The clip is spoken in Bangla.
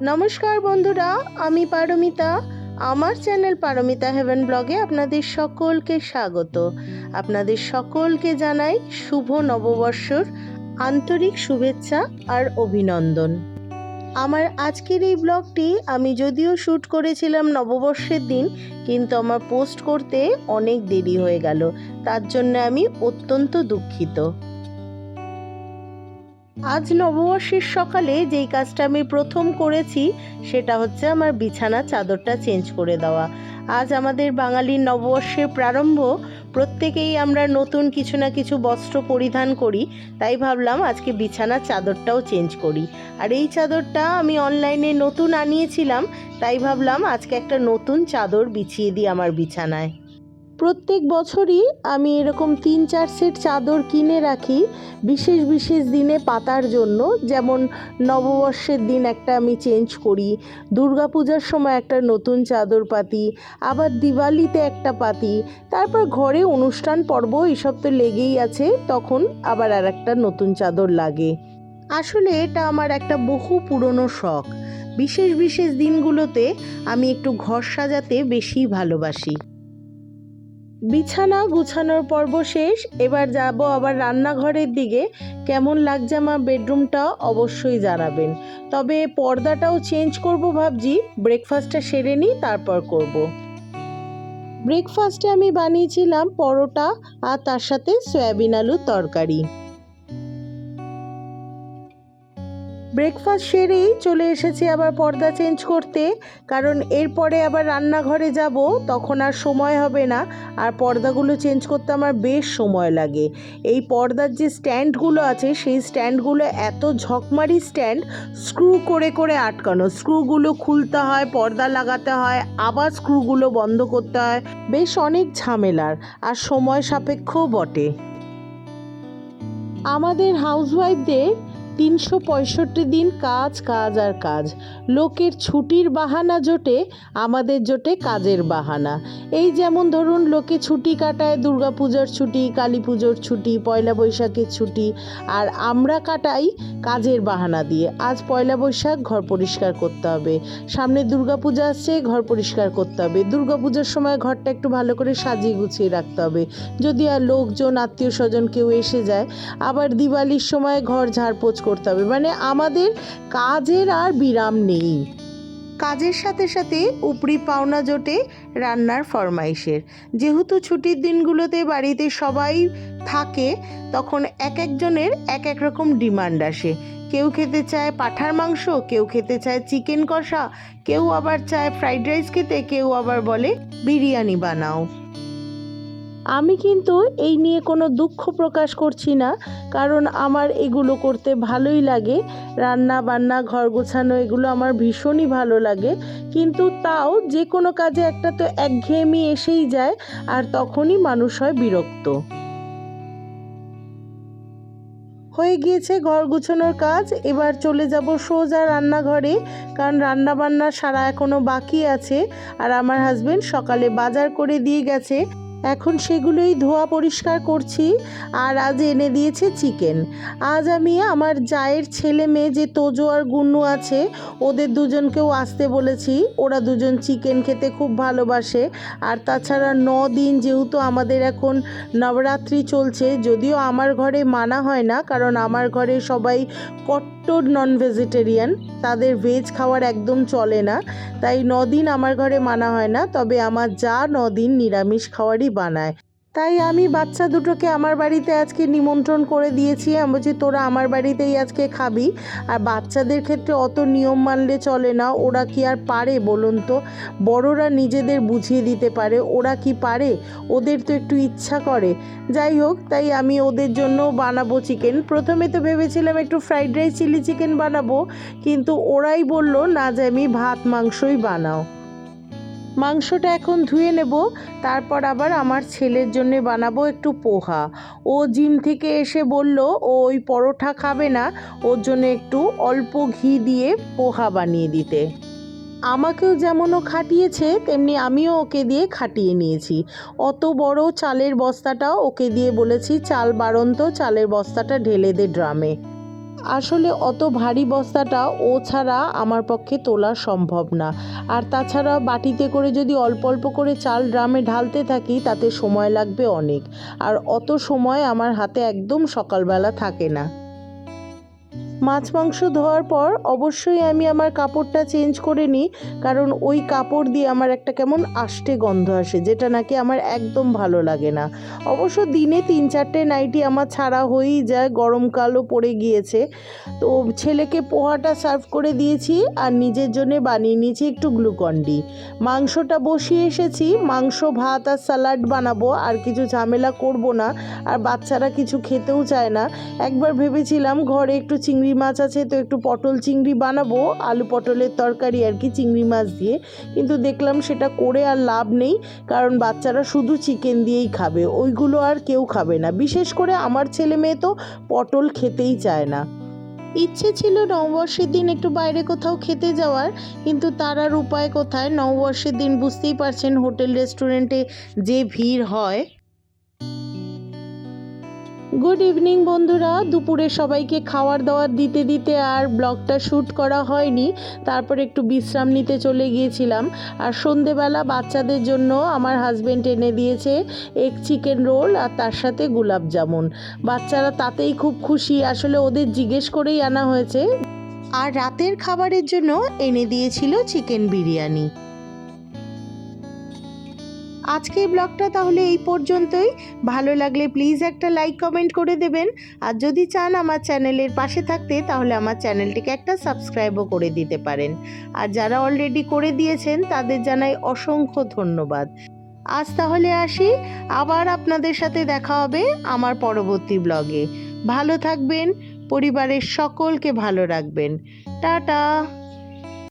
নমস্কার বন্ধুরা, আমি পারমিতা। আমার চ্যানেল পারমিতা হেভেন ব্লগে আপনাদের সকলকে স্বাগত। আপনাদের সকলকে জানাই শুভ নববর্ষর আন্তরিক শুভেচ্ছা আর অভিনন্দন। আমার আজকের এই ব্লগটি আমি যদিও শ্যুট করেছিলাম নববর্ষের দিন, কিন্তু আমার পোস্ট করতে অনেক দেরি হয়ে গেল। তার জন্য আমি অত্যন্ত দুঃখিত। আজ নববর্ষের সকালে যেই কাজটা আমি প্রথম করেছি সেটা হচ্ছে আমার বিছানা চাদরটা চেঞ্জ করে দেওয়া। আজ আমাদের বাঙালির নববর্ষের প্রারম্ভ, প্রত্যেকেই আমরা নতুন কিছু না কিছু বস্ত্র পরিধান করি, তাই ভাবলাম আজকে বিছানার চাদরটাও চেঞ্জ করি। আর এই চাদরটা আমি অনলাইনে নতুন আনিয়েছিলাম, তাই ভাবলাম আজকে একটা নতুন চাদর বিছিয়ে দিই আমার বিছানায়। প্রত্যেক বছরই আমি এরকম 3-4 সেট চাদর কিনে রাখি বিশেষ বিশেষ দিনে পাতার জন্য। যেমন নববর্ষের দিন একটা আমি চেঞ্জ করি, দুর্গাপূজার সময় একটা নতুন চাদর পাতি, আবার দিওয়ালিতে একটা পাতি, তারপর ঘরে অনুষ্ঠান পর্ব এসব তো লেগেই আছে, তখন আবার আর একটা নতুন চাদর লাগে। আসলে এটা আমার একটা বহু পুরনো শখ। বিশেষ বিশেষ দিনগুলোতে আমি একটু ঘর সাজাতে বেশি ভালোবাসি। বিছানা গুছানোর পর্ব শেষ, এবার যাব আবার রান্নাঘরের দিকে। কেমন লাগছে আমার বেডরুমটা অবশ্যই জানাবেন। তবে পর্দাটাও চেঞ্জ করব ভাবছি, ব্রেকফাস্টটা সেরে নিই তারপর করব। ব্রেকফাস্টে আমি বানিয়েছিলাম পরোটা আর তার সাথে সয়াবিন আলুর তরকারি। ব্রেকফাস্ট সেরেই চলে এসেছি আবার পর্দা চেঞ্জ করতে, কারণ এরপরে আবার রান্নাঘরে যাব, তখন আর সময় হবে না। আর পর্দাগুলো চেঞ্জ করতে আমার বেশ সময় লাগে। এই পর্দার যে স্ট্যান্ডগুলো আছে সেই স্ট্যান্ডগুলো এত ঝকমারি স্ট্যান্ড, স্ক্রু করে করে আটকানো, স্ক্রুগুলো খুলতে হয়, পর্দা লাগাতে হয়, আবার স্ক্রুগুলো বন্ধ করতে হয়, বেশ অনেক ঝামেলার আর সময় সাপেক্ষও বটে। আমাদের হাউসওয়াইফদের 365 দিন কাজ কাজ আর কাজ। লোকের ছুটির বাহানা জোটে, আমাদের জোটে কাজের বাহানা। এই যেমন ধরুন, লোকে ছুটি কাটায় দুর্গাপূজার ছুটি, কালী পুজোর ছুটি, পয়লা বৈশাখের ছুটি, আর আমরা কাটাই কাজের বাহানা দিয়ে। আজ পয়লা বৈশাখ, ঘর পরিষ্কার করতে হবে, সামনে দুর্গাপূজা আসছে, ঘর পরিষ্কার করতে হবে, দুর্গাপূজার সময় ঘরটা একটু ভালো করে সাজিয়ে গুছিয়ে রাখতে হবে, যদি আর লোকজন আত্মীয় স্বজন কেউ এসে যায়। আবার দিওয়ালির সময় ঘর ঝাড়পোছ করতে হবে। মানে আমাদের কাজের আর বিরাম নেই। কাজের সাথে সাথে উপরি পাওনা জোটে রান্নার ফরমাইশের। যেহেতু ছুটির দিনগুলোতে বাড়িতে সবাই থাকে, তখন এক একজনের এক এক রকম ডিমান্ড আসে। কেউ খেতে চায় পাঁঠার মাংস, কেউ খেতে চায় চিকেন কষা, কেউ আবার চায় ফ্রাইড রাইস খেতে, কেউ আবার বলে বিরিয়ানি বানাও। আমি কিন্তু এই নিয়ে কোনো দুঃখ প্রকাশ করছি না, কারণ আমার এগুলো করতে ভালোই লাগে। রান্না বান্না, ঘর গোছানো, এগুলো আমার ভীষণই ভালো লাগে। কিন্তু তাও যে কোনো কাজে একটা তো একঘেয়েমি এসেই যায়, আর তখনই মানুষ হয় বিরক্ত। হয়ে গিয়েছে ঘর গুছানোর কাজ, এবার চলে যাব সোজা রান্নাঘরে, কারণ রান্না বান্না সারা এখনও বাকি আছে। আর আমার হাজবেন্ড সকালে বাজার করে দিয়ে গেছে, এখন সেগুলোই ধোয়া পরিষ্কার করছি। আর আজ এনে দিয়েছে চিকেন। আজ আমি আমার জায়ের ছেলে মেয়ে যে তোজো আর গুন্নু আছে, ওদের দুজনকেও আসতে বলেছি। ওরা দুজন চিকেন খেতে খুব ভালোবাসে। আর তাছাড়া 9 দিন যেহেতু আমাদের এখন নবরাত্রি চলছে, যদিও আমার ঘরে মানা হয় না, কারণ আমার ঘরে সবাই কট্টর নন ভেজিটেরিয়ান, তাদের ভেজ খাওয়ার একদম চলে না, তাই 9 দিন আমার ঘরে মানা হয় না। তবে আমার যা 9 দিন নিরামিষ খাওয়ারই বানায়। তাই আমি বাচ্চা দুটোকে আমার বাড়িতে আজকে নিমন্ত্রণ করে দিয়েছি। আমি বলছি তোরা আমার বাড়িতেই আজকে খাবি। আর বাচ্চাদের ক্ষেত্রে অত নিয়ম মানলে চলে না, ওরা কি আর পারে বলুন তো? বড়রা নিজেদের বুঝিয়ে দিতে পারে, ওরা কি পারে? ওদের তো একটু ইচ্ছা করে। যাই হোক, তাই আমি ওদের জন্য বানাবো চিকেন। প্রথমে তো ভেবেছিলাম একটু ফ্রাইড রাইস চিলি চিকেন বানাবো, কিন্তু ওরাই বলল না যে আমি ভাত মাংসই বানাও। মাংসটা এখন ধুয়ে নেব, তারপর আবার আমার ছেলের জন্য বানাবো একটু পোহা। ও জিম থেকে এসে বলল ও ওই পরোটা খাবে না, ওর জন্য একটু অল্প ঘি দিয়ে পোহা বানিয়ে দিতে। আমাকেও যেমন ও খাটিয়েছে তেমনি আমিও ওকে দিয়ে খাটিয়ে নিয়েছি। অত বড় চালের বস্তাটাও ওকে দিয়ে বলেছি চাল বাড়ন্ত, চালের বস্তাটা ঢেলে দে ড্রামে। আসলে অত ভারী বস্তাটা ও ছাড়া আমার পক্ষে তোলা সম্ভব না। আর তাছাড়া বাটিতে করে যদি অল্প অল্প করে চাল ড্রামে ঢালতে থাকি তাতে সময় লাগবে অনেক, আর অত সময় আমার হাতে একদম সকালবেলা থাকে না। মাছ মাংস ধোয়ার পর অবশ্যই আমি আমার কাপড়টা চেঞ্জ করে নিই, কারণ ওই কাপড় দিয়ে আমার একটা কেমন আষ্টে গন্ধ আসে, যেটা নাকি আমার একদম ভালো লাগে না। অবশ্য দিনে 3-4টে নাইটি আমার ছাড়া হয়েই যায়, গরমকালও পড়ে গিয়েছে। তো ছেলেকে পোহাটা সার্ভ করে দিয়েছি আর নিজের জন্য বানিয়ে নিয়েছি একটু গ্লুকন-ডি। মাংসটা বসিয়ে এসেছি, মাংস ভাত আর স্যালাড বানাবো, আর কিছু ঝামেলা করব না। আর বাচ্চারা কিছু খেতেও চায় না। একবার ভেবেছিলাম ঘরে একটু চিংড়ি মাছ আছে তো একটু পটল চিংড়ি বানাবো, আলু পটলের তরকারি আর কি চিংড়ি মাছ দিয়ে, কিন্তু দেখলাম সেটা করে আর লাভ নেই, কারণ বাচ্চারা শুধু চিকেন দিয়েই খাবে, ওইগুলো আর কেউ খাবে না। বিশেষ করে আমার ছেলে মেয়ে তো পটল খেতেই চায় না। ইচ্ছে ছিল নববর্ষের দিন একটু বাইরে কোথাও খেতে যাওয়ার, কিন্তু তার আর উপায় কোথায়। নববর্ষের দিন বুঝতেই পারছেন হোটেল রেস্টুরেন্টে যে ভিড় হয়। গুড ইভিনিং বন্ধুরা, দুপুরে সবাইকে খাওয়ার দাওয়ার দিতে দিতে আর ব্লগটা শ্যুট করা হয়নি। তারপর একটু বিশ্রাম নিতে চলে গিয়েছিলাম। আর সন্ধেবেলা বাচ্চাদের জন্য আমার হাজব্যান্ড এনে দিয়েছে এগ চিকেন রোল আর তার সাথে গোলাপ জামুন। বাচ্চারা তাতেই খুব খুশি, আসলে ওদের জিজ্ঞেস করেই আনা হয়েছে। আর রাতের খাবারের জন্য এনে দিয়েছিল চিকেন বিরিয়ানি। আজকের ব্লগটা তাহলে এই পর্যন্তই। ভালো লাগলে প্লিজ একটা লাইক কমেন্ট করে দেবেন, আর যদি চান আমার চ্যানেলের পাশে থাকতে তাহলে আমার চ্যানেলটিকে একটা সাবস্ক্রাইবও করে দিতে পারেন। আর যারা অলরেডি করে দিয়েছেন তাদের জানাই অসংখ্য ধন্যবাদ। আজ তাহলে আসি, আবার আপনাদের সাথে দেখা হবে আমার পরবর্তী ব্লগে। ভালো থাকবেন, পরিবারের সকলকে ভালো রাখবেন। টাটা।